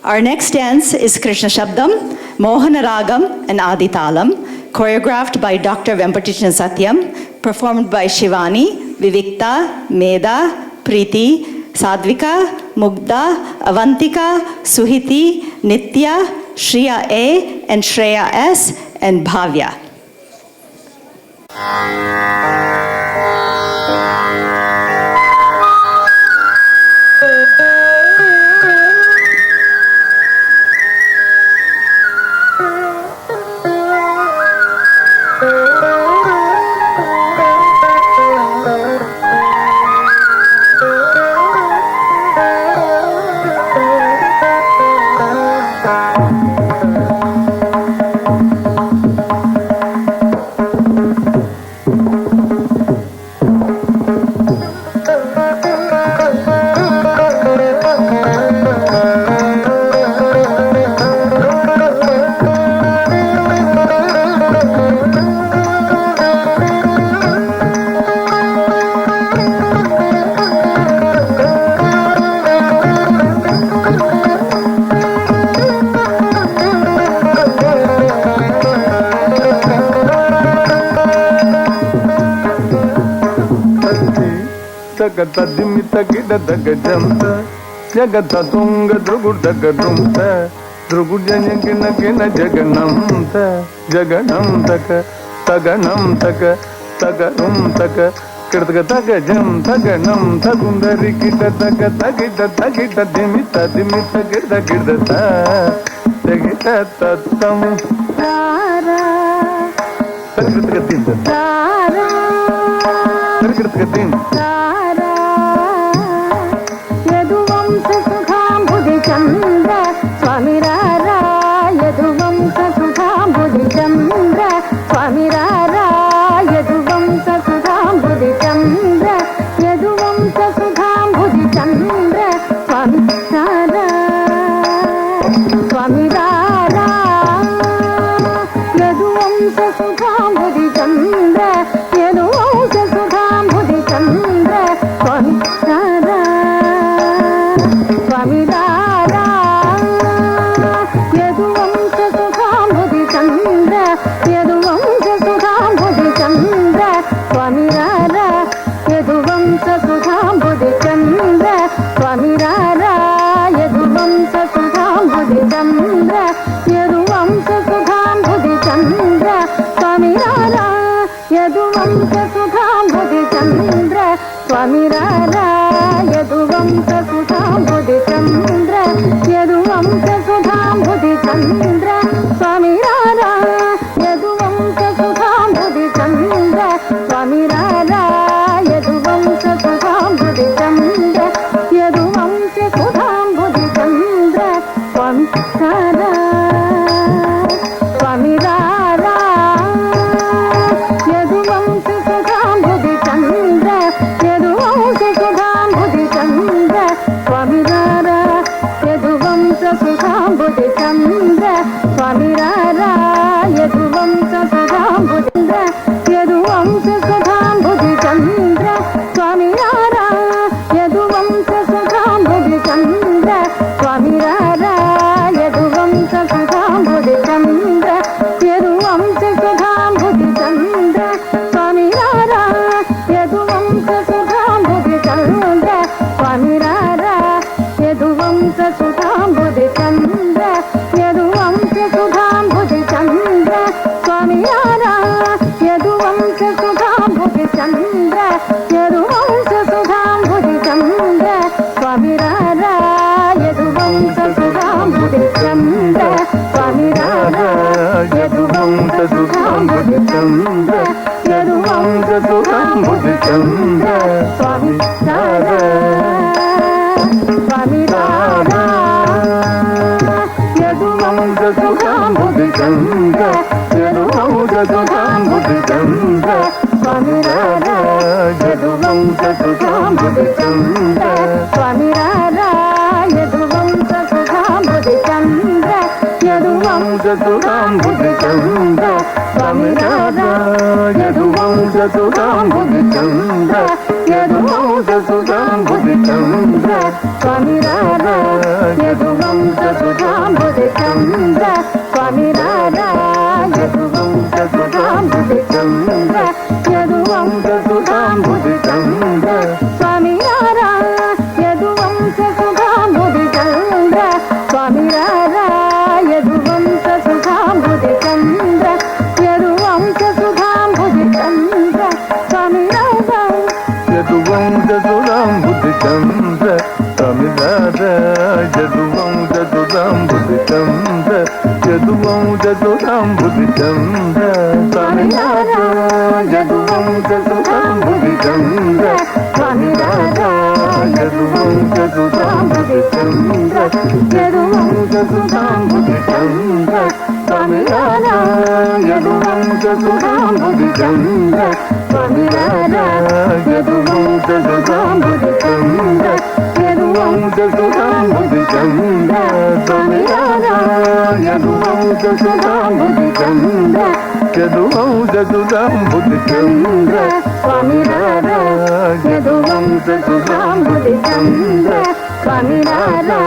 Our next dance is Krishna Shabdam, Mohana Ragam and Adi Talam, choreographed by Dr. Vempatishan Satyam, performed by Shivani, Vivikta, Meda, Preeti, Sadvika, Mugdha, Avantika, Suhiti, Nitya, Shriya A, and Shreya S, and Bhavya. Jagata dimita gida daga jamta, jagata tunga drugur daga rumta, drugur janya gina gina jaganamta, jaganamtaka, taganamtaka, tagarumtaka, kirtaka taga jam, taganam, tagundari kita taga tagita tagita dimita dimita gida gida ta, tagita tatam. Tara, kirtaka tinta. Tara, kirtaka tinta. Swami Rara, Yaduvamsa Sudham Buddhi Chandra, Swami Rara, Yaduvamsa Sudham Buddhi Chandra, Yaduvamsa Sudham Buddhi Chandra, Swami Rara, Swami Rara, Yaduvamsa Sudham Buddhi Chandra, Yaduvamsa Sudham Buddhi Chandra, Swami Rara, Swami Rara. Swami Rara, Yaduvamsa Sudham Buddhi Chandra, Yaduvamsa Sudham Buddhi Chandra, Swami Rara, Yaduvamsa Sudham Buddhi Chandra, Swami Rara, Yaduvamsa Sudham Buddhi Chandra, Yaduvamsa Sudham Buddhi Chandra, Swami Rara, Swami Rara, Yaduvamsa Sudham Buddhi Chandra, Swami Rara, Yaduvamsa Sudham Buddhi Chandra, Swami Rara, Yaduvamsa Sudham Buddhi Chandra, Yaduvamsa Sudham Buddhi Chandra, Swami Rara, Yaduvamsa Sudham Buddhi Chandra, Swami Rara, Yaduvamsa Sudham Buddhi Chandra, Yaduvamsa Sudham Buddhi Chandra, Swami Rara, Yaduvamsa Sudham Buddhi Chandra, Swami Rara, Yaduvamsa Sudham Buddhi Chandra, Yaduvamsa Sudham Buddhi Chandra, Swami Rara, Yaduvamsa Sudham Buddhi Chandra, Yaduvamsa Sudham Buddhi Chandra, Swami Rara, Yaduvamsa Sudham Buddhi Chandra, Swami Rara, Yaduvamsa Sudham Buddhi Chandra, Yaduvamsa Sudham Buddhi Chandra, Swami Rara, Swami Rara, Yaduvamsa Sudham Buddhi Chandra, Yaduvamsa Sudham Buddhi Chandra, Swami Rara, Yaduvamsa Sudham Buddhi Chandra, Swami Rara, Yaduvamsa Sudham Buddhi Chandra, Yaduvamsa Sudham Buddhi Chandra, Swami Rara, Yaduvamsa Sudham Buddhi Chandra, Yaduvamsa Sudham Buddhi సుధాంబుది చంద్ర స్వామి రాధా యదువంశ సుధాంబుది చంద్ర స్వామి రాధా యదువంశ సుధాంబుది చంద్ర యదువంశ సుధాంబుది చంద్ర స్వామి రాధా యదువంశ సుధాంబుది చంద్ర స్వామి రాధా యదువంశ సుధాంబుది చంద్ర యదువంశ సుధాంబుది చంద్ర స్వామి రాధా యదువంశ సుధాంబుది చంద్ర స్వామి రాధా యదువంశ సుధాంబుది చంద్ర యదువంశ సుధాంబుది చంద్ర స్వామి రాధా యదువంశ సుధాంబుది చంద్ర స్వామి రాధా యదువంశ సుధాంబుది చంద్ర యదువంశ సుధాంబుది చంద్ర స్వామి రాధా యదువంశ సుధాంబుది చంద్ర స్వామి రాధా యదువంశ సుధాంబుది చంద్ర యదువంశ సుధాంబుది చంద్ర స్వామి రాధా యదువంశ సుధాంబుది చంద్ర యదువంశ సుధాంబుది చంద్ర స్వామి రాధా యదువంశ సుధాంబుది చంద్ర స్వామి రాధా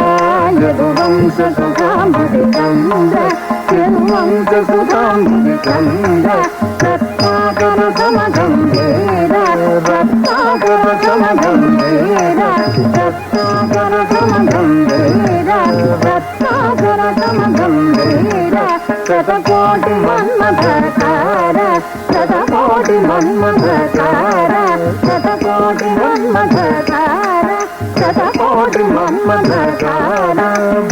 యదువంశ సుధాంబుది చంద్ర యదువంశ సుధాంబుది చంద్ర రత్నాకర సమగంభీర రత్నాకర సమగంభీర రత్నాకర సమగంభీర రత్నాకర సమగంభీర శతకోటి మన్మథకార శతకోటి మన్మథకార శతకోటి మన్మథకార శతకోటి మన్మథకార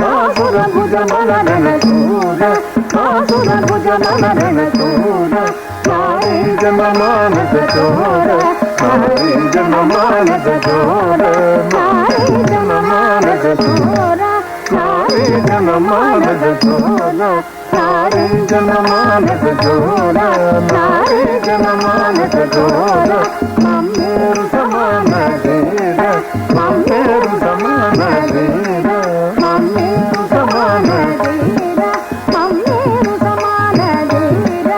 బాసుర భుజ మలరణ శూర బాసుర భుజ మలరణ శూర నారీ జన మానస చోర నారీ జన మానస చోర నారీ జన మానస చోర నారీ జన మానస చోర నారీ జన మానస చోర నారీ జన మానస చోర మమ్మేరు సమాన ధీర మమ్మేరు సమాన ధీర మమ్మేరు సమాన ధీర మమ్మేరు సమాన ధీర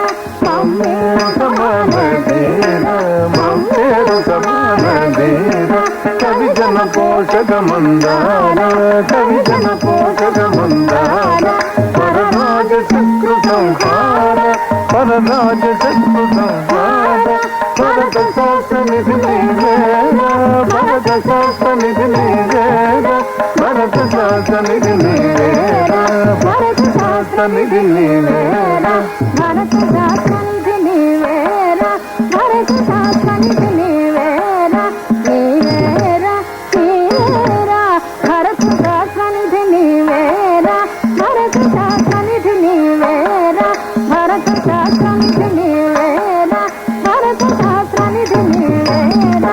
మమ్మేరు సమాన ధీర మమ్మేరు సమాన ధీర కవి జన పోషక మందార కవి జన పోషక మందార పరరాజ శత్రు సంహార పరరాజ శత్రు సంహార భరత శాస్త్ర నిధి నీవేర భరత శాస్త్ర నిధి నీవేర భరత శాస్త్ర నిధి నీవేర భరత శాస్త్ర నిధి నీవేర భరత శాస్త్ర నిధి నీవేర భరత శాస్త్ర నిధి నీవేర నీవేర నీవేర భరత శాస్త్ర నిధి నీవేర భరత శాస్త్ర నిధి నీవేర భరత శాస్త్ర నిధి నీవేర భరత శాస్త్ర నిధి నీవేర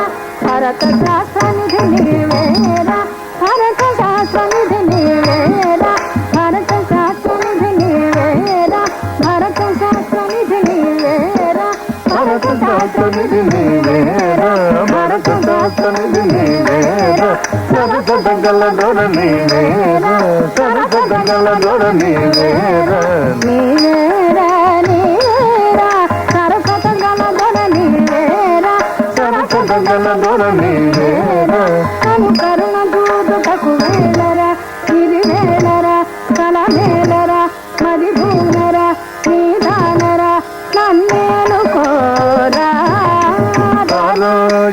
భరత శాస్త్ర నిధి నీవేర భరత శాస్త్ర నిధి నీవేర భరత శాస్త్ర నిధి నీవేర భరత శాస్త్ర నిధి నీవేర భరత శాస్త్ర నిధి నీవేర భరత శాస్త్ర నిధి నీవేర సరసత గల దొర నీవేర సరసత గల దొర నీవేర నీవేర నీవేర సరసత గల దొర నీవేర సరసత గల దొర నీవేర కను కరుణ దూదుటకు వేలరా ఇది వేలరా కల వేలరా మది భూనరా నీదానరా నన్నేను కోరా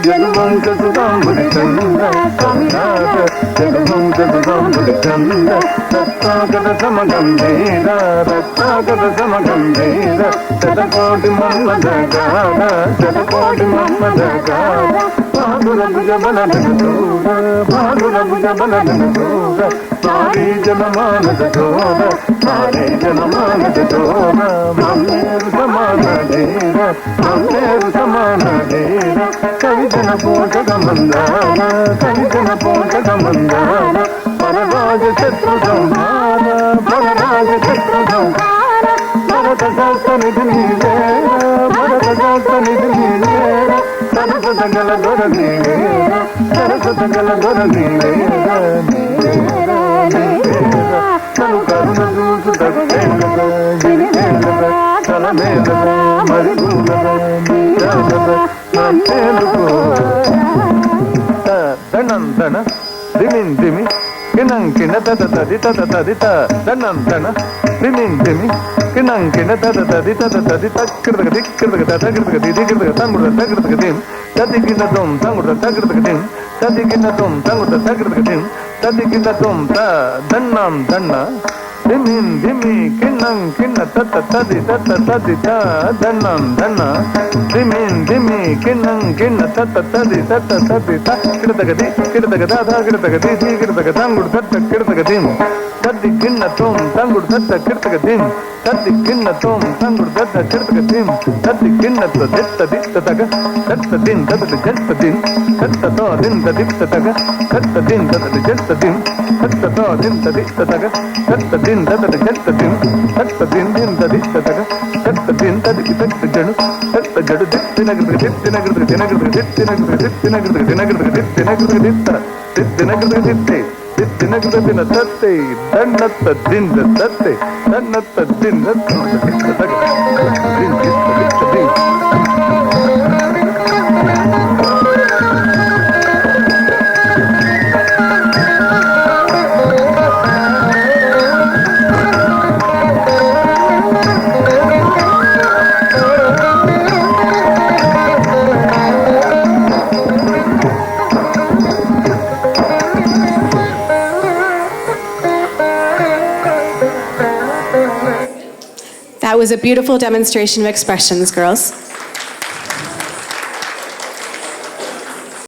యదువంశ సుధాంబుది చంద్ర స్వామి రాధా యదువంశ సుధాంబుది చంద్ర రత్నాకర సమగంభీర రత్నాకర సమగంభీర శతకోటి మన్మథకార శతకోటి మన్మథకార బాధుర భుజ బలధన చోర బాధుర భుజ బలధన చోర నారీ జన మానస చోర నారీ జన మానస చోర మమ్మేరు సమాన ధీర మమ్మేరు సమాన ధీర కవి జన పోషక మందార కవి జన పోషక మందార పరరాజ శత్రు సంహార పరరాజ శత్రు సంహార భరత శాస్త్ర నిధి నీవేర భరత శాస్త్ర నిధి నీవేర సరసత గల దొర నీవేర సరసత గల దొర నీవేర నీవేర నీవేర కను కరుణ చూసుటకు వేలర గిరి వేలర కల వేలర మరి భూలర నీరాలర నన్నేలు కోర ధనం ధన kinang kina ta ta ta di ta ta ta di ta danam dana dimin dimi kinang kina ta ta ta di ta ta ta di ta kirdaga dik kirdaga ta ta kirdaga di kirdaga tangurda ta kirdaga dim tadi kina dom tangurda ta kirdaga dim tadi kina dom tangurda ta kirdaga dim tadi kina dom ta danam dana dimin dimi kinang kina ta ta ta di ta ta ta di ta danam dana dimin dimi kinang kina ta ta ta di ta ta ta di ta kirdaga di kirdaga da da kirdaga di kirdaga tangurda ta kirdaga dim tadi kina dom tangurda ta kirdaga dim tadi kina dom tangurda ta kirdaga dim tadi kina to ditta ditta taga tatta din tatta ditta din tatta to din ditta taga tatta din tatta ditta din tatta to din ditta taga tatta din tatta ditta din tatta din ditta taga tatta din tatta ditta janu tatta jadu ditta nagr ditta nagr ditta nagr ditta nagr ditta nagr ditta nagr ditta nagr ditta ditta nagr ditta ditta nagr ditta tatte dannatta din tatte dannatta din ditta taga din ditta din That was a beautiful demonstration of expressions, girls.